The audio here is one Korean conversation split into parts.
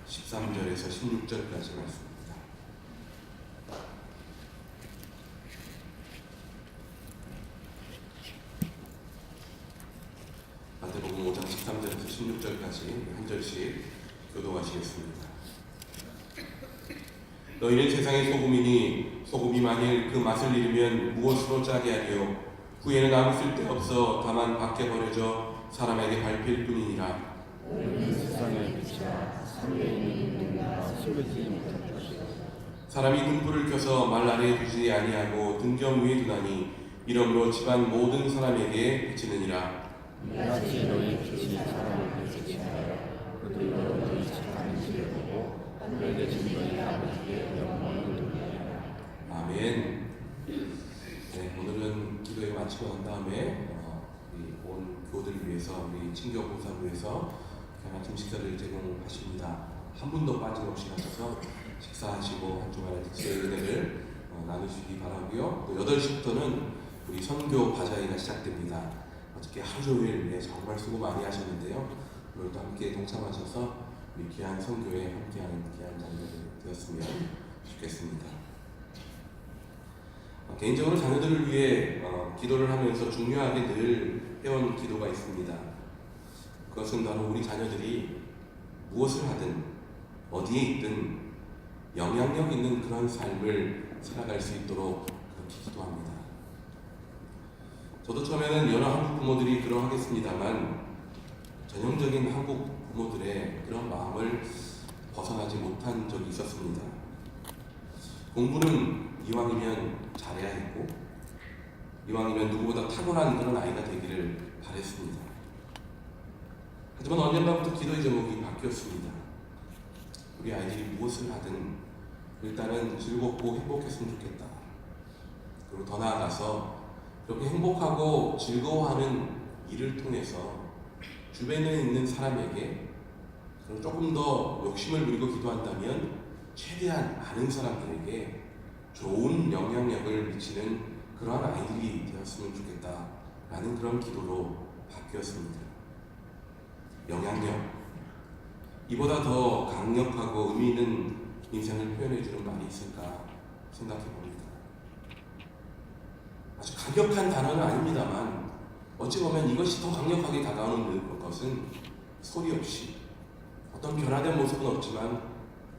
13절에서 16절까지 말씀입니다. 마태복음 5장 13절에서 16절까지 한 절씩 교독하시겠습니다. 너희는 세상의 소금이니 소금이 만일 그 맛을 잃으면 무엇으로 짜게 하리요? 후에는 아무 쓸데없어 다만 밖에 버려져 사람에게 밟힐 뿐이니라. 세상의 빛이라 산에 있는 눈이나 숨기지 못할 것이다. 사람이 등불을 켜서 말 아래에 두지 아니하고 등경 위에 두나니 이러므로 집안 모든 사람에게 비치느니라. 이같이 너희 빛이 사람을 비치하여 그들로 너희 착한 일을 보고 하늘에 계신 너희 아버지께 영광을 돌리리라. 아멘. 네, 오늘은 기도회 마치고 난 다음에 우리 온 교우들 위해서 우리 친교봉사부에서 아침 식사를 제공하십니다. 한 분도 빠짐없이 하셔서 식사하시고 한 주말의 특수의 은혜를 나누시기 바라고요. 또 8시부터는 우리 선교 바자회가 시작됩니다. 어저께 하루 종일 정말 수고 많이 하셨는데요. 오늘도 함께 동참하셔서 우리 귀한 선교에 함께하는 귀한 자리가 되었으면 좋겠습니다. 개인적으로 자녀들을 위해 기도를 하면서 중요하게 늘 해온 기도가 있습니다. 그것은 바로 우리 자녀들이 무엇을 하든 어디에 있든 영향력 있는 그런 삶을 살아갈 수 있도록 그렇게 기도합니다. 저도 처음에는 여러 한국 부모들이 그러하겠습니다만 전형적인 한국 부모들의 그런 마음을 벗어나지 못한 적이 있었습니다. 공부는 이왕이면 잘해야 했고 이왕이면 누구보다 탁월한 그런 아이가 되기를 바랬습니다. 하지만 언젠가부터 기도의 제목이 바뀌었습니다. 우리 아이들이 무엇을 하든 일단은 즐겁고 행복했으면 좋겠다. 그리고 더 나아가서 그렇게 행복하고 즐거워하는 일을 통해서 주변에 있는 사람에게 조금 더 욕심을 부리고 기도한다면 최대한 많은 사람들에게 좋은 영향력을 미치는 그러한 아이들이 되었으면 좋겠다라는 그런 기도로 바뀌었습니다. 영향력, 이보다 더 강력하고 의미 있는 인생을 표현해주는 말이 있을까 생각해봅니다. 아주 강력한 단어는 아닙니다만 어찌 보면 이것이 더 강력하게 다가오는 것은 소리 없이 어떤 변화된 모습은 없지만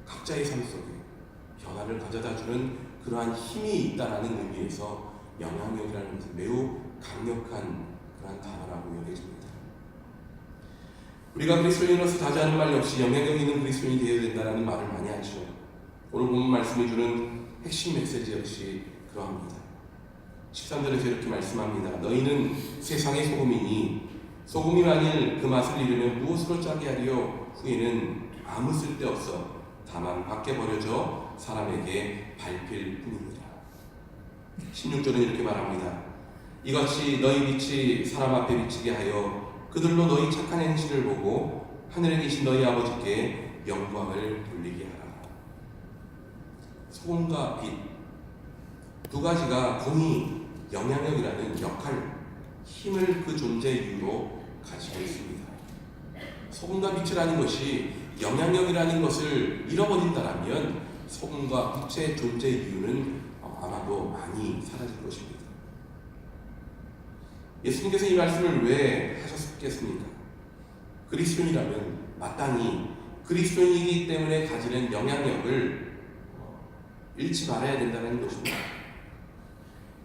각자의 삶 속에 변화를 가져다주는 그러한 힘이 있다라는 의미에서 영향력이라는 것은 매우 강력한 그러한 단어라고 여겨집니다. 우리가 그리스도인으로서 다자하는 말 역시 영향력 있는 그리스도인이 되어야 된다는 말을 많이 하죠. 오늘 본문 말씀이 주는 핵심 메시지 역시 그러합니다. 13절에서 이렇게 말씀합니다. 너희는 세상의 소금이니 소금이 만일 그 맛을 잃으면 무엇으로 짜게 하리요? 후에는 아무 쓸데없어 다만 밖에 버려져 사람에게 밟힐 뿐이니라. 16절은 이렇게 말합니다. 이같이 너희 빛이 사람 앞에 비치게 하여 그들로 너희 착한 행실을 보고 하늘에 계신 너희 아버지께 영광을 돌리게 하라. 소금과 빛 두 가지가 분이 영향력이라는 역할, 힘을 그 존재 이유로 가지고 있습니다. 소금과 빛이라는 것이 영향력이라는 것을 잃어버린다면 소금과 빛의 존재 이유는 아마도 많이 사라질 것입니다. 예수님께서 이 말씀을 왜 하셨겠습니까? 그리스도인이라면 마땅히 그리스도인이기 때문에 가지는 영향력을 잃지 말아야 된다는 것입니다.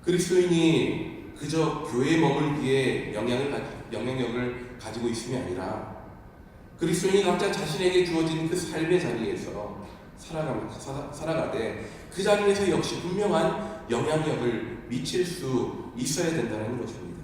그리스도인이 그저 교회에 머물기에 영향력을 가지고 있음이 아니라 그리스도인이 각자 자신에게 주어진 그 삶의 자리에서 살아가되 그 자리에서 역시 분명한 영향력을 미칠 수 있어야 된다는 것입니다.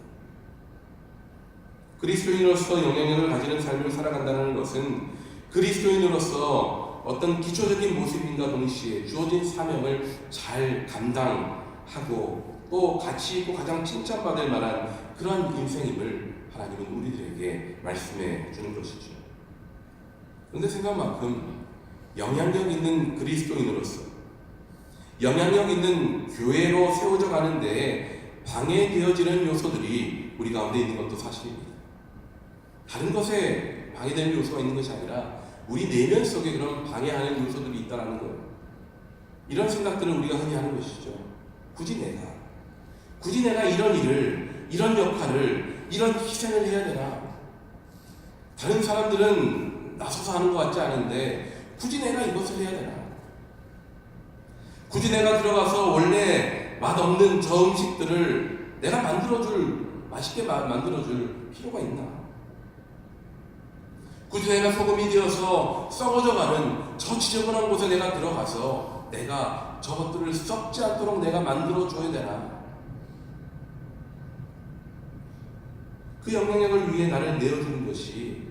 그리스도인으로서 영향력을 가지는 삶을 살아간다는 것은 그리스도인으로서 어떤 기초적인 모습인가 동시에 주어진 사명을 잘 감당하고 또 가치 있고 가장 칭찬받을 만한 그런 인생임을 하나님은 우리들에게 말씀해 주는 것이죠. 그런데 생각만큼 영향력 있는 그리스도인으로서 영향력 있는 교회로 세워져 가는데 방해되어지는 요소들이 우리 가운데 있는 것도 사실입니다. 다른 것에 방해되는 요소가 있는 것이 아니라 우리 내면 속에 그런 방해하는 요소들이 있다는 거예요. 이런 생각들을 우리가 흔히 하는 것이죠. 굳이 내가 이런 일을, 이런 역할을, 이런 희생을 해야 되나? 다른 사람들은 나서서 하는 것 같지 않은데 굳이 내가 이것을 해야 되나? 굳이 내가 들어가서 원래 맛없는 저 음식들을 내가 맛있게 만들어줄 필요가 있나? 굳이 내가 소금이 되어서 썩어져가는 저 지저분한 곳에 내가 들어가서 내가 저것들을 썩지 않도록 내가 만들어줘야 되나? 그 영향력을 위해 나를 내어주는 것이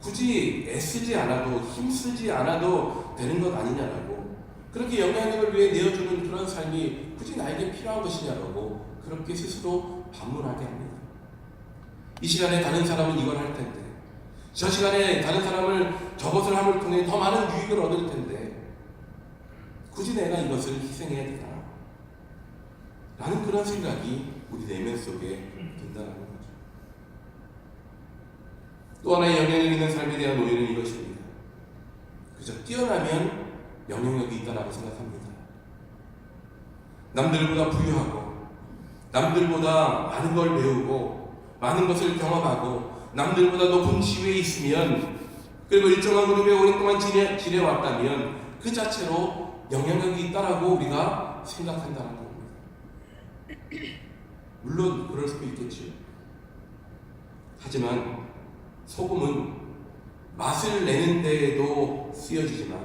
굳이 애쓰지 않아도 힘쓰지 않아도 되는 것 아니냐라고, 그렇게 영향력을 위해 내어주는 그런 삶이 굳이 나에게 필요한 것이냐라고 그렇게 스스로 반문하게 합니다. 이 시간에 다른 사람은 이걸 할 텐데, 저 시간에 다른 사람을 저것을 함을 통해 더 많은 유익을 얻을 텐데 굳이 내가 이것을 희생해야 되나? 라는 그런 생각이 우리 내면 속에 든다는 거죠. 또 하나의 영향력 있는 삶에 대한 오해는 이것입니다. 그저 뛰어나면 영향력이 있다라고 생각합니다. 남들보다 부유하고 남들보다 많은 걸 배우고 많은 것을 경험하고 남들보다 높은 지위에 있으면, 그리고 일정한 그룹에 오랫동안 지내왔다면 그 자체로 영향력이 있다라고 우리가 생각한다는 겁니다. 물론 그럴 수도 있겠죠. 하지만 소금은 맛을 내는 데에도 쓰여지지만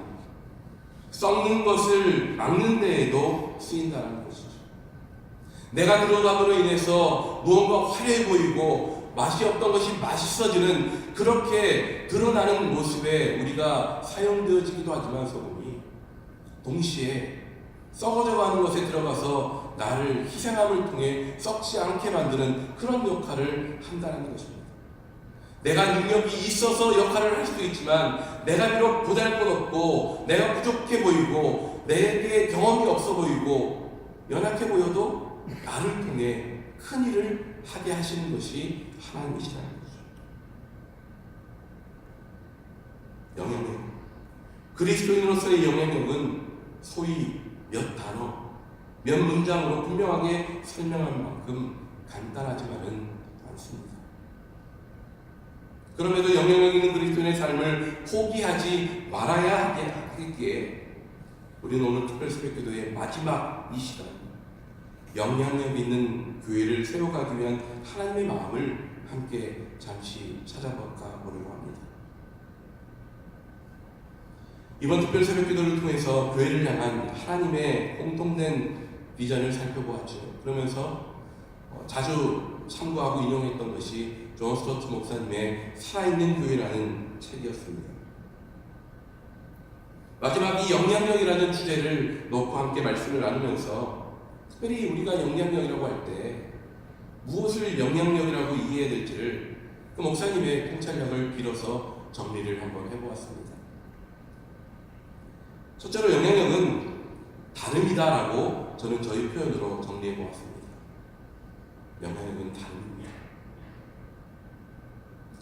썩는 것을 막는 데에도 쓰인다는 것이죠. 내가 들어감으로 인해서 무언가 화려해 보이고 맛이 없던 것이 맛있어지는, 그렇게 드러나는 모습에 우리가 사용되어지기도 하지만 소금이 동시에 썩어져가는 것에 들어가서 나를 희생함을 통해 썩지 않게 만드는 그런 역할을 한다는 것입니다. 내가 능력이 있어서 역할을 할 수도 있지만 내가 비록 보잘것없고 내가 부족해 보이고 내게 경험이 없어 보이고 연약해 보여도 나를 통해 큰 일을 하게 하시는 것이 하나님이시라는 거죠. 영향력, 그리스도인으로서의 영향력은 소위 몇 단어, 몇 문장으로 분명하게 설명할 만큼 간단하지만은 않습니다. 그럼에도 영향력 있는 그리스도인의 삶을 포기하지 말아야 하기에 우리는 오늘 특별새벽기도의 마지막 이 시간, 영향력 있는 교회를 세워가기 위한 하나님의 마음을 함께 잠시 찾아볼까 보려고 합니다. 이번 특별새벽기도를 통해서 교회를 향한 하나님의 공통된 비전을 살펴보았죠. 그러면서 자주 참고하고 인용했던 것이 존 스토트 목사님의 살아있는 교회라는 책이었습니다. 마지막 이 영향력이라는 주제를 놓고 함께 말씀을 나누면서 특별히 우리가 영향력이라고 할 때 무엇을 영향력이라고 이해해야 될지를 그 목사님의 통찰력을 빌어서 정리를 한번 해보았습니다. 첫째로 영향력은 다름이다라고 저는 저희 표현으로 정리해보았습니다. 영향력은 다릅니다.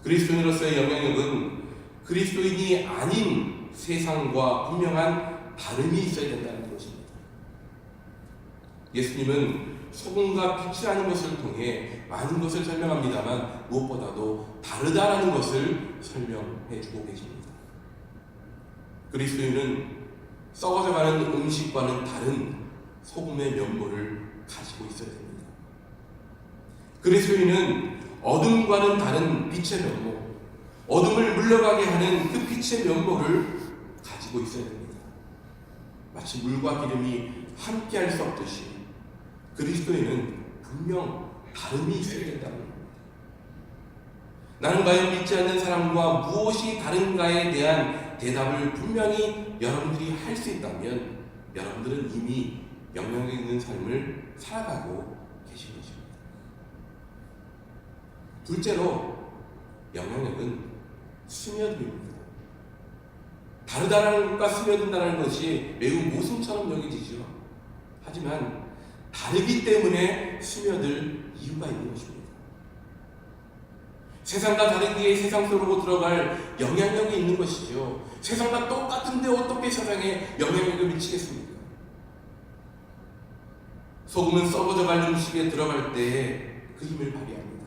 그리스도인으로서의 영향력은 그리스도인이 아닌 세상과 분명한 다름이 있어야 된다는 것입니다. 예수님은 소금과 빛이라는 것을 통해 많은 것을 설명합니다만 무엇보다도 다르다라는 것을 설명해 주고 계십니다. 그리스도인은 썩어져가는 음식과는 다른 소금의 면모를 가지고 있어야 됩니다. 그리스도인은 어둠과는 다른 빛의 면모, 어둠을 물러가게 하는 그 빛의 면모를 가지고 있어야 됩니다. 마치 물과 기름이 함께 할 수 없듯이 그리스도인은 분명 다름이 있어야 된다는 겁니다. 나는 과연 믿지 않는 사람과 무엇이 다른가에 대한 대답을 분명히 여러분들이 할 수 있다면 여러분들은 이미 영향력 있는 삶을 살아가고 계신 것입니다. 둘째로 영향력은 스며듭니다. 다르다는 것과 스며든다는 것이 매우 모순처럼 여겨지죠. 하지만 다르기 때문에 스며들 이유가 있는 것입니다. 세상과 다르게 세상 속으로 들어갈 영향력이 있는 것이죠. 세상과 똑같은데 어떻게 세상에 영향력을 미치겠습니까? 소금은 썩어져갈 음식에 들어갈 때 그 힘을 발휘합니다.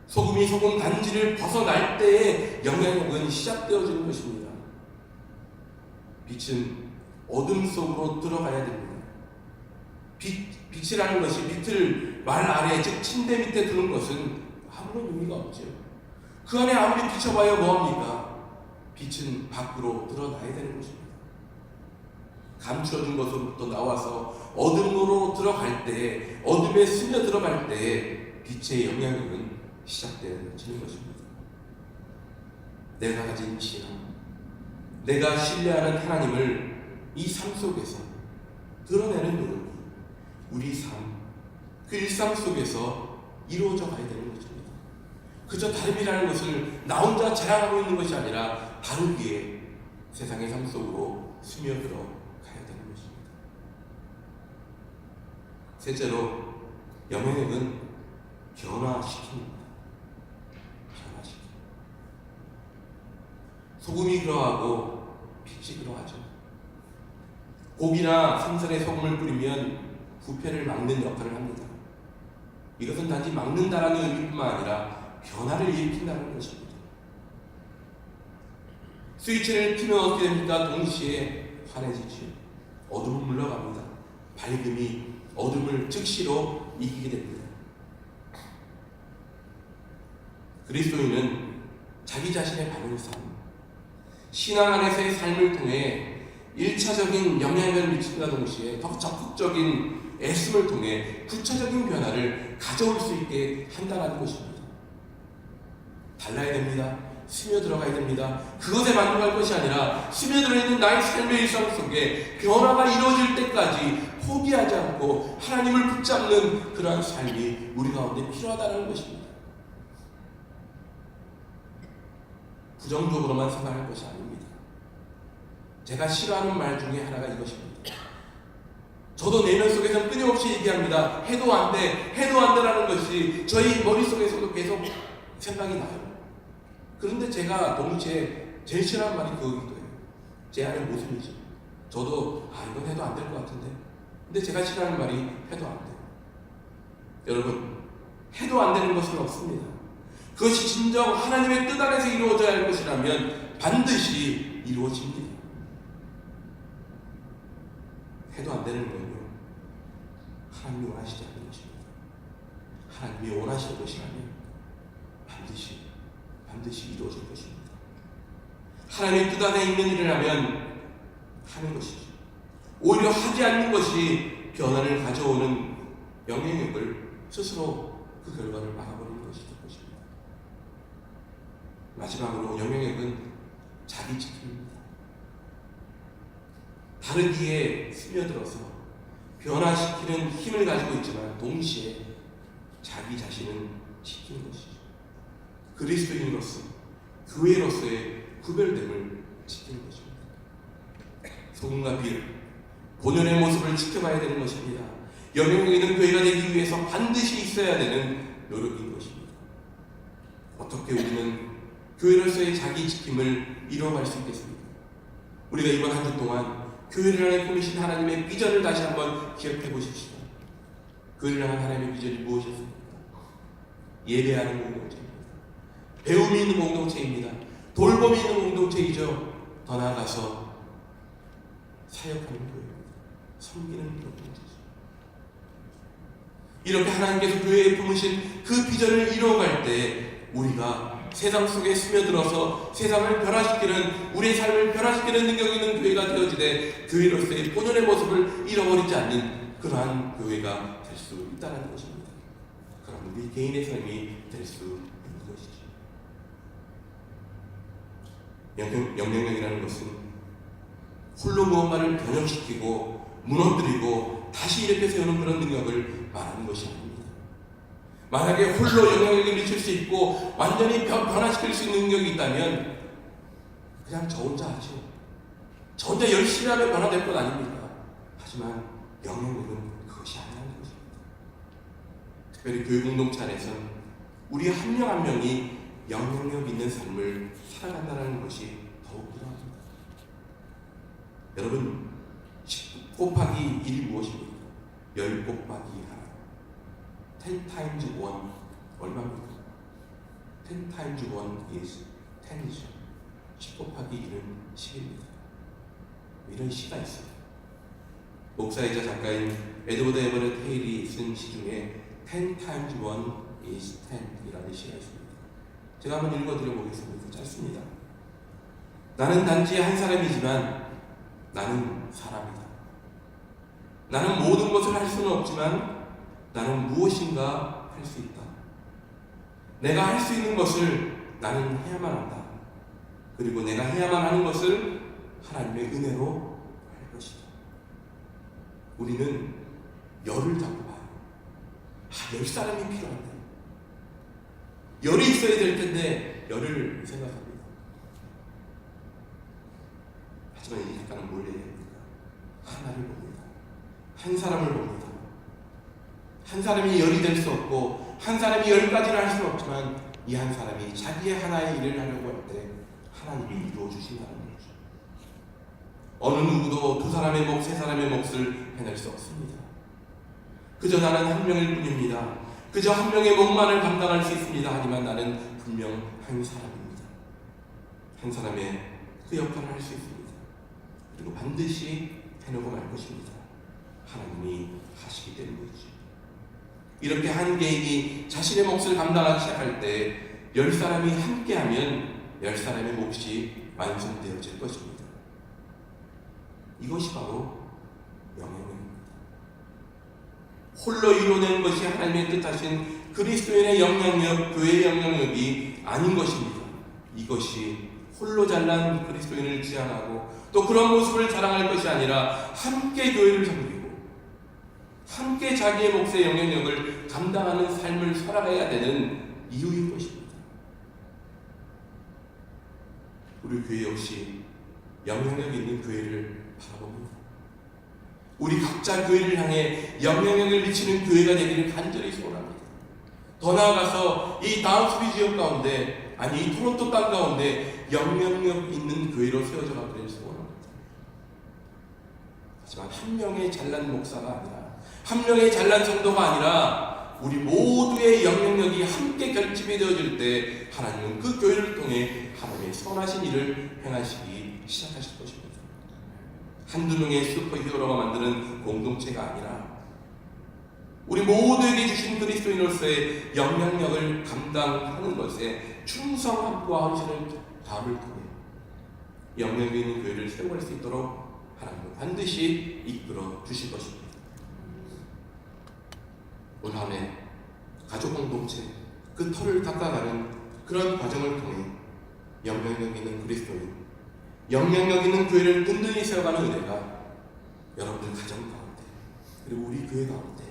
소금이 소금 단지를 벗어날 때에 영향력은 시작되어지는 것입니다. 빛은 어둠 속으로 들어가야 됩니다. 빛이라는 것이 빛을 말 아래 즉 침대 밑에 두는 것은 아무런 의미가 없죠. 그 안에 아무리 비춰봐야 뭐합니까? 빛은 밖으로 드러나야 되는 것입니다. 감추어진 것으로부터 나와서 어둠으로 들어갈 때, 어둠에 스며 들어갈 때 빛의 영향력은 시작되어지는 것입니다. 내가 가진 신앙, 내가 신뢰하는 하나님을 이 삶 속에서 드러내는 노력이 우리 삶, 그 일상 속에서 이루어져 가야 되는 것입니다. 그저 다름이라는 것을 나 혼자 자랑하고 있는 것이 아니라 다르게 세상의 삶 속으로 스며들어 가야 되는 것입니다. 셋째로, 영향력은 변화시킵니다. 소금이 그러하고 빛이 그러하죠. 고기나 생선에 소금을 뿌리면 부패를 막는 역할을 합니다. 이것은 단지 막는다라는 의미뿐만 아니라 변화를 일으킨다는 것입니다. 스위치를 키면 어떻게 됩니까? 동시에 환해지죠. 어둠은 물러갑니다. 밝음이 어둠을 즉시로 이기게 됩니다. 그리스도인은 자기 자신의 바른 삶, 신앙 안에서의 삶을 통해 1차적인 영향을 미친다 동시에 더 적극적인 애씀을 통해 구체적인 변화를 가져올 수 있게 한다는 것입니다. 달라야 됩니다. 스며들어가야 됩니다. 그것에 만족할 것이 아니라 스며들어 있는 나의 삶의 일상 속에 변화가 이루어질 때까지 포기하지 않고 하나님을 붙잡는 그러한 삶이 우리 가운데 필요하다는 것입니다. 부정적으로만 생각할 것이 아닙니다. 제가 싫어하는 말 중에 하나가 이것입니다. 저도 내면 속에서 끊임없이 얘기합니다. 해도 안 돼, 해도 안 되라는 것이 저희 머릿속에서도 계속 생각이 나요. 그런데 제가 동시에 제일 싫어하는 말이 그거기도 해요. 제 안의 모습이죠. 저도 이건 해도 안 될 것 같은데. 근데 제가 싫어하는 말이 해도 안 돼요. 여러분, 해도 안 되는 것은 없습니다. 그것이 진정 하나님의 뜻 안에서 이루어져야 할 것이라면 반드시 이루어집니다. 해도 안 되는 건요, 하나님이 원하시지 않는 것입니다. 하나님이 원하시는 것이라면 반드시 이루어질 것입니다. 하나님의 뜻 안에 있는 일을 하면 하는 것이죠. 오히려 하지 않는 것이 변화를 가져오는 영향력을 스스로 그 결과를 막아버리는 것이 될 것입니다. 마지막으로 영향력은 자기 지킴입니다. 다르기에 스며들어서 변화시키는 힘을 가지고 있지만 동시에 자기 자신은 지키는 것이죠. 그리스도인으로서, 교회로서의 구별됨을 지키는 것입니다. 소금과 빛, 본연의 모습을 지켜봐야 되는 것입니다. 영향력 있는 교회가 되기 위해서 반드시 있어야 되는 노력인 것입니다. 어떻게 우리는 교회로서의 자기 지킴을 이루어갈 수 있겠습니까? 우리가 이번 한 주 동안 교회를 향해 꾸미신 하나님의 비전을 다시 한번 기억해 보십시오. 교회를 향한 하나님의 비전이 무엇이었습니까? 예배하는 공동체입니다. 배움이 있는 공동체입니다. 돌봄이 있는 공동체이죠. 더 나아가서 사역하는 교회입니다. 섬기는 공동체죠. 이렇게 하나님께서 교회에 품으신 그 비전을 이루어갈 때 우리가 세상 속에 스며들어서 세상을 변화시키는, 우리의 삶을 변화시키는 능력 있는 교회가 되어지되 교회로서의 본연의 모습을 잃어버리지 않는 그러한 교회가 될 수 있다는 것입니다. 그럼 우리 개인의 삶이 될 수 있는 것이죠. 영향력이라는 것은 홀로 무언가를 변형시키고 무너뜨리고 다시 이렇게 세우는 그런 능력을 말하는 것이 아닙니다. 만약에 홀로 영향력을 미칠 수 있고 완전히 변화시킬 수 있는 능력이 있다면 그냥 저 혼자 하죠. 저 혼자 열심히 하면 변화될 것 아닙니까? 하지만 영향력은 그것이 아니라는 것입니다. 특별히 교회 공동체 안에서는 우리 한 명 한 명이 영향력 있는 삶을 살아간다는 것이 더욱 필요합니다. 여러분, 10 곱하기 1이 무엇입니까? 10 곱하기 1. 10 times 1 얼마입니까? 10 times 1 is 10이죠. 10 곱하기 1은 10입니다. 이런 시가 있어요. 목사이자 작가인 에드워드 에버렛 헤일이 쓴 시 중에 10 times 1 is 10이라는 시가 있습니다. 제가 한번 읽어드려 보겠습니다. 짧습니다. 나는 단지 한 사람이지만 나는 사람이다. 나는 모든 것을 할 수는 없지만 나는 무엇인가 할 수 있다. 내가 할 수 있는 것을 나는 해야만 한다. 그리고 내가 해야만 하는 것을 하나님의 은혜로 할 것이다. 우리는 열을 잡고 봐요. 10사람이 필요한데, 열이 있어야 될 텐데 열을 생각합니다. 하지만 이 작가는 뭘 얘기합니까? 하나를 봅니다. 한 사람을 봅니다. 한 사람이 열이 될 수 없고 한 사람이 10가지를 할 수는 없지만 이 한 사람이 자기의 하나의 일을 하려고 할 때 하나님이 이루어 주신다는 거죠. 어느 누구도 두 사람의 몫, 세 사람의 몫을 해낼 수 없습니다. 그저 나는 한 명일 뿐입니다. 그저 한 명의 몫만을 감당할 수 있습니다. 하지만 나는 분명 한 사람입니다. 한 사람의 그 역할을 할 수 있습니다. 그리고 반드시 해내고 말 것입니다. 하나님이 하시기 때문이죠. 이렇게 한 개인이 자신의 몫을 감당하기 시작할 때 10사람이 함께하면 10사람의 몫이 완성되어질 것입니다. 이것이 바로 영향력입니다. 홀로 이루어낸 것이 하나님의 뜻하신 그리스도인의 영향력, 교회의 영향력이 아닌 것입니다. 이것이 홀로 잘난 그리스도인을 지향하고 또 그런 모습을 자랑할 것이 아니라 함께 교회를 섬기고 함께 자기의 몫의 영향력을 감당하는 삶을 살아가야 되는 이유인 것입니다. 우리 교회 역시 영향력 있는 교회를 바라봅니다. 우리 각자 교회를 향해 영향력을 미치는 교회가 되기를 간절히 소원합니다. 더 나아가서 이 다운스비 지역 가운데, 아니 이 토론토 땅 가운데 영향력 있는 교회로 세워져 가기를 소원합니다. 하지만 한 명의 잘난 목사가 아니라, 한 명의 잘난 성도가 아니라 우리 모두의 영향력이 함께 결집이 되어질 때 하나님은 그 교회를 통해 하나님의 선하신 일을 행하시기 시작하실 것입니다. 한두 명의 슈퍼히어로가 만드는 공동체가 아니라 우리 모두에게 주신 그리스도인으로서의 영향력을 감당하는 것에 충성함과 헌신을 다함을 통해 영향력 있는 교회를 세워갈 수 있도록 하나님은 반드시 이끌어 주실 것입니다. 오늘 한 해 가족 공동체 그 터를 닦아가는 그런 과정을 통해 영향력 있는 그리스도인, 영향력 있는 교회를 든든히 세워가는 은혜가 여러분들 가정 가운데 그리고 우리 교회 가운데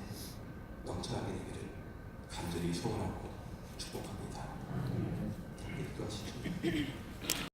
넘쳐나게 되기를 간절히 소원하고 축복합니다. 기도하시죠.